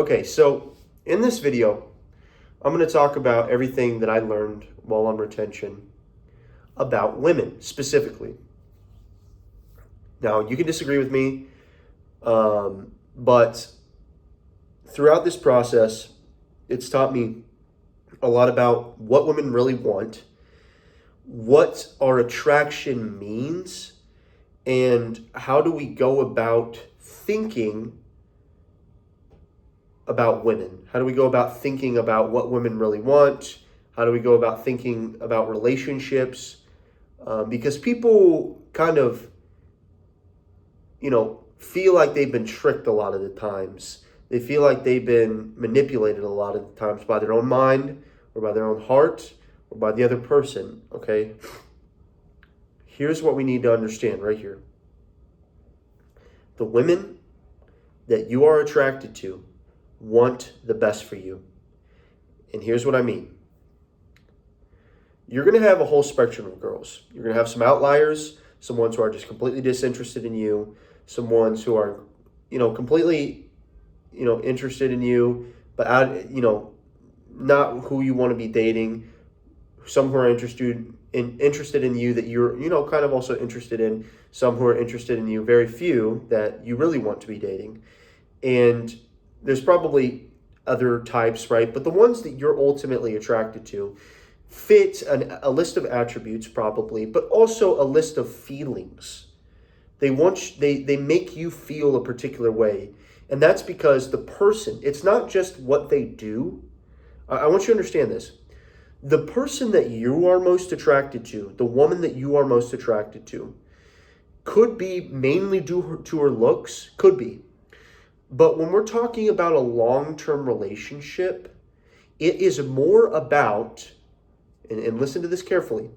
Okay, so in this video, I'm going to talk about everything that I learned while on retention about women specifically. Now, you can disagree with me, but throughout this process, it's taught me a lot about what women really want, what our attraction means, and how do we go about thinking about women? How do we go about thinking about what women really want? How do we go about thinking about relationships? Because people kind of, feel like they've been tricked a lot of the times. They feel like they've been manipulated a lot of the times by their own mind or by their own heart or by the other person, okay? Here's what we need to understand right here. The women that you are attracted to want the best for you. And here's what I mean. You're going to have a whole spectrum of girls. You're going to have some outliers, some ones who are just completely disinterested in you, some ones who are, completely, interested in you, but not who you want to be dating. Some who are interested in you that you're, kind of also interested in. Some who are interested in you, very few that you really want to be dating. And there's probably other types, right? But the ones that you're ultimately attracted to fit a list of attributes probably, but also a list of feelings. They make you feel a particular way. And that's because the person, it's not just what they do. I want you to understand this. The person that you are most attracted to, the woman that you are most attracted to, could be mainly due to her looks, could be. But when we're talking about a long-term relationship, it is more about, and listen to this carefully,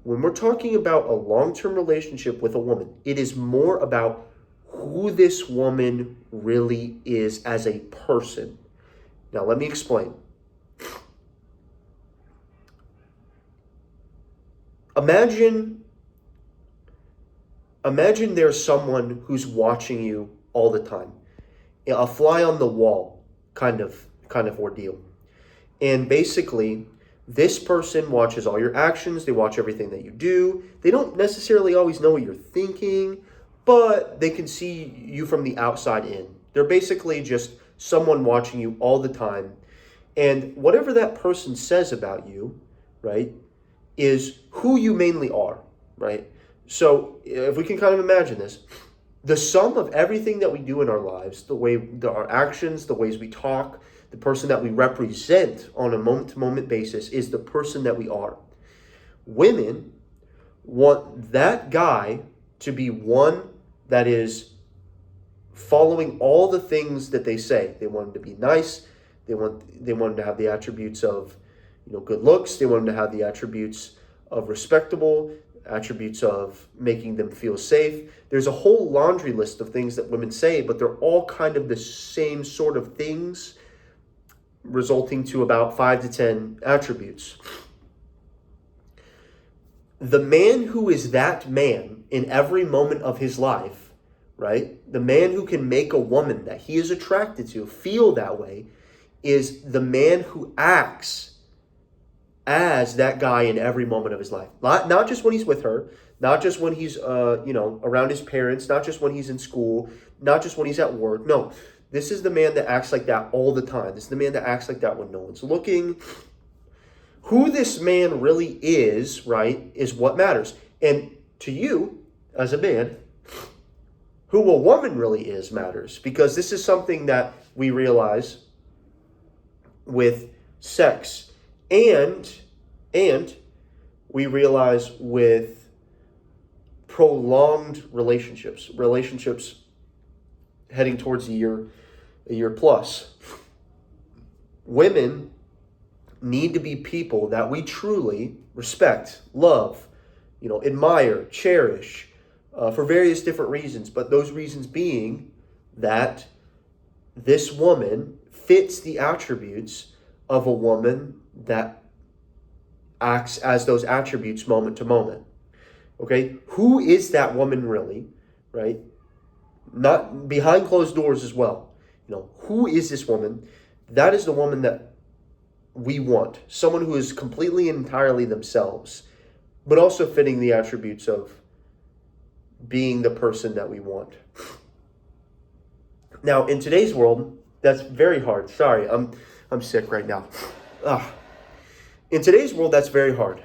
when we're talking about a long-term relationship with a woman, it is more about who this woman really is as a person. Now, let me explain. Imagine there's someone who's watching you all the time. A fly on the wall kind of ordeal. And basically, this person watches all your actions. They watch everything that you do. They don't necessarily always know what you're thinking, but they can see you from the outside in. They're basically just someone watching you all the time. And whatever that person says about you, right, is who you mainly are, right? So if we can kind of imagine this, the sum of everything that we do in our lives, our actions, the ways we talk, the person that we represent on a moment-to-moment basis is the person that we are. Women want that guy to be one that is following all the things that they say. They want him to be nice. They want him to have the attributes of, good looks. They want him to have the attributes of respectable, attributes of making them feel safe. There's a whole laundry list of things that women say, but they're all kind of the same sort of things, resulting to about 5 to 10 attributes. The man who is that man in every moment of his life, right? The man who can make a woman that he is attracted to feel that way is the man who acts as that guy in every moment of his life. Not just when he's with her, not just when he's around his parents, not just when he's in school, not just when he's at work. No, this is the man that acts like that all the time. This is the man that acts like that when no one's looking. Who this man really is, right, is what matters. And to you, as a man, who a woman really is matters. Because this is something that we realize with sex. And we realize with prolonged relationships heading towards a year plus. Women need to be people that we truly respect, love, admire, cherish, for various different reasons. But those reasons being that this woman fits the attributes of a woman that acts as those attributes moment to moment. Okay? Who is that woman really, right? Not behind closed doors as well. who is this woman? That is the woman that we want. Someone who is completely and entirely themselves, but also fitting the attributes of being the person that we want. Now, in today's world, that's very hard. Sorry, I'm sick right now. In today's world, that's very hard,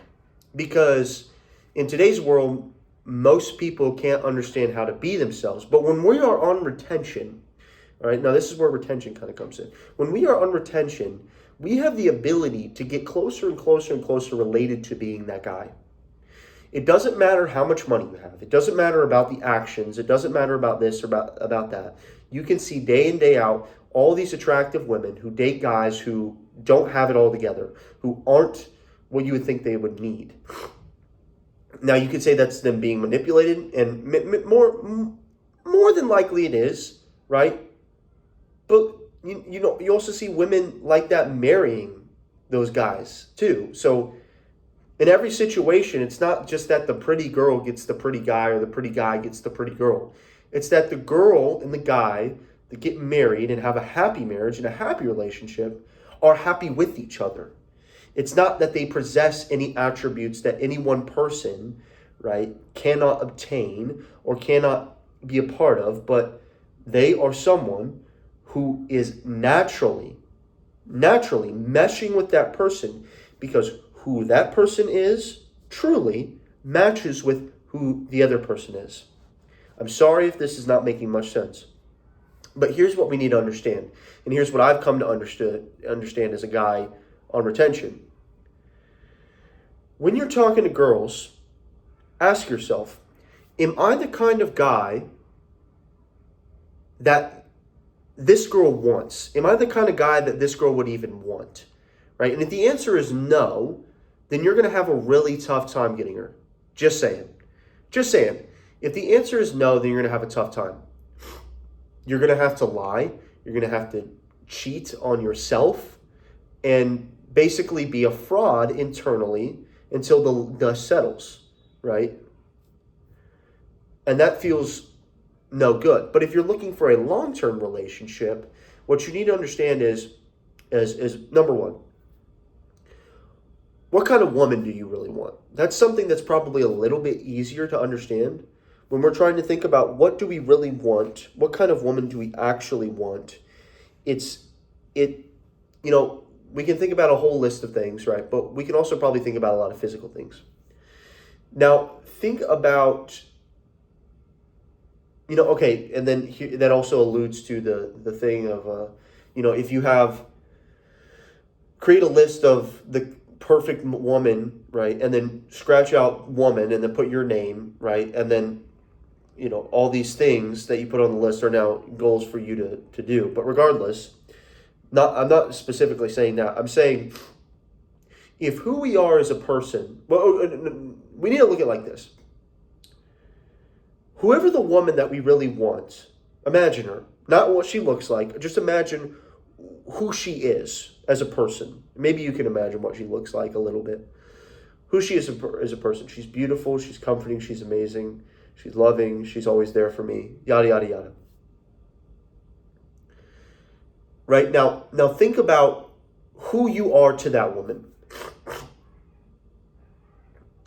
because in today's world, most people can't understand how to be themselves. But when we are on retention, all right, now this is where retention kind of comes in. When we are on retention, we have the ability to get closer and closer and closer related to being that guy. It doesn't matter how much money you have. It doesn't matter about the actions. It doesn't matter about this or about that. You can see day in, day out, all these attractive women who date guys who don't have it all together, who aren't what you would think they would need. Now, you could say that's them being manipulated, and more than likely it is, right? But you also see women like that marrying those guys too. So in every situation, it's not just that the pretty girl gets the pretty guy or the pretty guy gets the pretty girl. It's that the girl and the guy that get married and have a happy marriage and a happy relationship are happy with each other. It's not that they possess any attributes that any one person, right, cannot obtain or cannot be a part of, but they are someone who is naturally meshing with that person, because who that person is truly matches with who the other person is. I'm sorry if this is not making much sense, but here's what we need to understand, and here's what I've come to understand as a guy on retention. When you're talking to girls, ask yourself, am I the kind of guy that this girl wants? Am I the kind of guy that this girl would even want? Right? And if the answer is no, then you're going to have a really tough time getting her. Just saying. Just saying. If the answer is no, then you're going to have a tough time. You're going to have to lie. You're going to have to cheat on yourself and basically be a fraud internally until the dust settles, right? And that feels no good. But if you're looking for a long-term relationship, what you need to understand is number one, what kind of woman do you really want? That's something that's probably a little bit easier to understand when we're trying to think about what do we really want? What kind of woman do we actually want? We can think about a whole list of things, right? But we can also probably think about a lot of physical things. Now, think about, and then that also alludes to the thing of, if you create a list of the perfect woman, right? And then scratch out woman and then put your name, right? And then, all these things that you put on the list are now goals for you to do. But regardless, I'm not specifically saying that. I'm saying if who we are as a person, we need to look at it like this. Whoever the woman that we really want, imagine her. Not what she looks like. Just imagine who she is as a person. Maybe you can imagine what she looks like a little bit. Who she is as a person. She's beautiful. She's comforting. She's amazing. She's loving. She's always there for me. Yada, yada, yada. Right? Now think about who you are to that woman.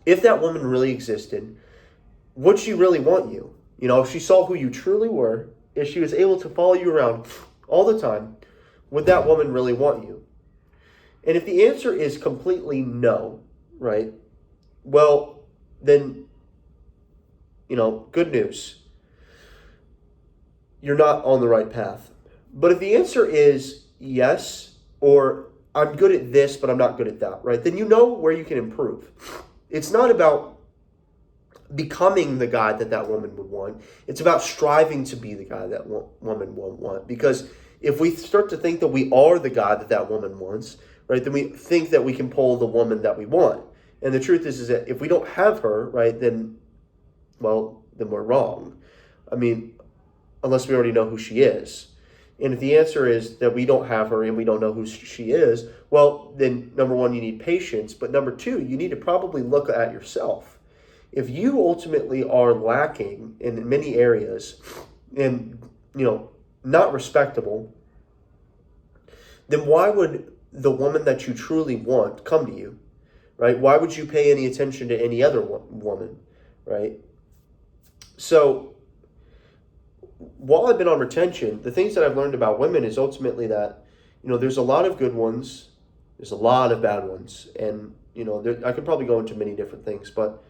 If that woman really existed, would she really want you? If she saw who you truly were, if she was able to follow you around all the time, would that woman really want you? And if the answer is completely no, right? Well, then, good news. You're not on the right path. But if the answer is yes, or I'm good at this, but I'm not good at that, right? Then you know where you can improve. It's not about becoming the guy that woman would want. It's about striving to be the guy that woman will want. Because if we start to think that we are the guy that woman wants, right, then we think that we can pull the woman that we want. And the truth is that if we don't have her, right, then we're wrong. I mean, unless we already know who she is. And if the answer is that we don't have her and we don't know who she is, well, then number one, you need patience. But number two, you need to probably look at yourself. If you ultimately are lacking in many areas and, not respectable, then why would the woman that you truly want come to you, right? Why would you pay any attention to any other woman, right? So while I've been on retention, the things that I've learned about women is ultimately that, there's a lot of good ones, there's a lot of bad ones, and, I could probably go into many different things, but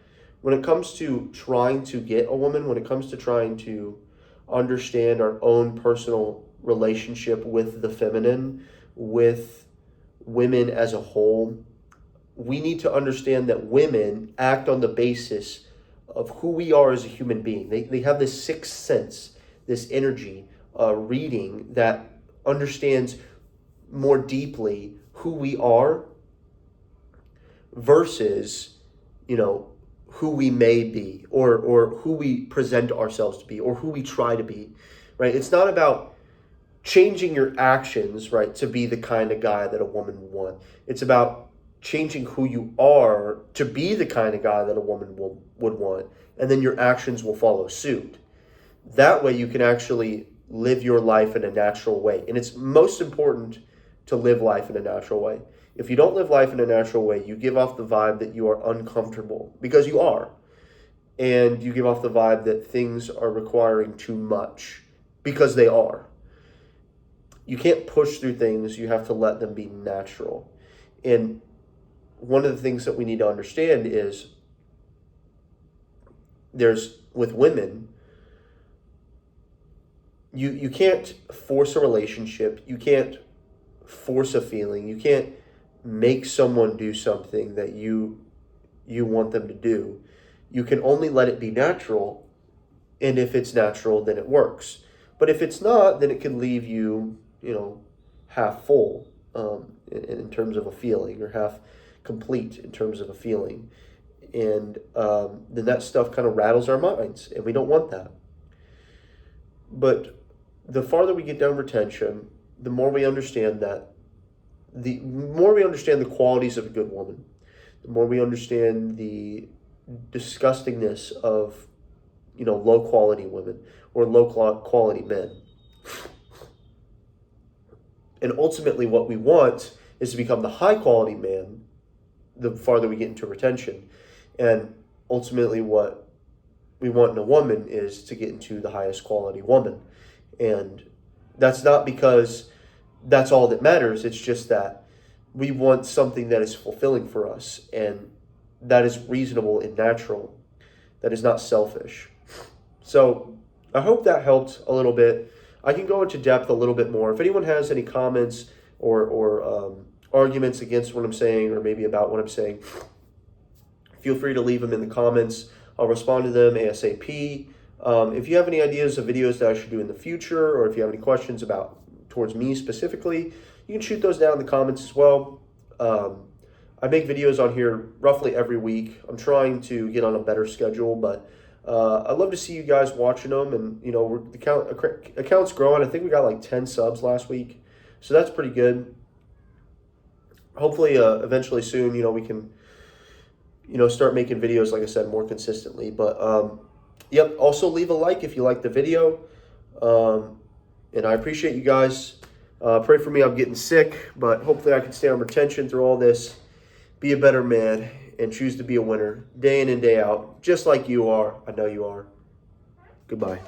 when it comes to trying to get a woman, when it comes to trying to understand our own personal relationship with the feminine, with women as a whole, we need to understand that women act on the basis of who we are as a human being. They have this sixth sense, this energy, reading that understands more deeply who we are versus, who we may be, or who we present ourselves to be, or who we try to be, right? It's not about changing your actions, right, to be the kind of guy that a woman would want. It's about changing who you are to be the kind of guy that a woman would want, and then your actions will follow suit. That way you can actually live your life in a natural way. And it's most important to live life in a natural way. If you don't live life in a natural way, you give off the vibe that you are uncomfortable, because you are. And you give off the vibe that things are requiring too much, because they are. You can't push through things, you have to let them be natural. And one of the things that we need to understand is with women, you can't force a relationship, you can't force a feeling, you can't make someone do something that you want them to do. You can only let it be natural, and if it's natural, then it works. But if it's not, then it can leave you, half full in terms of a feeling, or half complete in terms of a feeling. And then that stuff kind of rattles our minds, and we don't want that. But the farther we get down retention, the more we understand that, the more we understand the qualities of a good woman, the more we understand the disgustingness of, low quality women or low quality men. And ultimately what we want is to become the high quality man the farther we get into retention. And ultimately what we want in a woman is to get into the highest quality woman. And that's not because that's all that matters. It's just that we want something that is fulfilling for us, and that is reasonable and natural. That is not selfish. So I hope that helped a little bit. I can go into depth a little bit more. If anyone has any comments or arguments against what I'm saying, or maybe about what I'm saying, feel free to leave them in the comments. I'll respond to them ASAP. If you have any ideas of videos that I should do in the future, or if you have any questions towards me specifically, you can shoot those down in the comments as well. I make videos on here roughly every week. I'm trying to get on a better schedule, but I'd love to see you guys watching them. And, the account's growing. I think we got like 10 subs last week, so that's pretty good. Hopefully, eventually soon, we can, start making videos, like I said, more consistently. But, yep, also leave a like if you like the video. And I appreciate you guys. Pray for me. I'm getting sick, but hopefully I can stay on retention through all this, be a better man, and choose to be a winner day in and day out, just like you are. I know you are. Goodbye.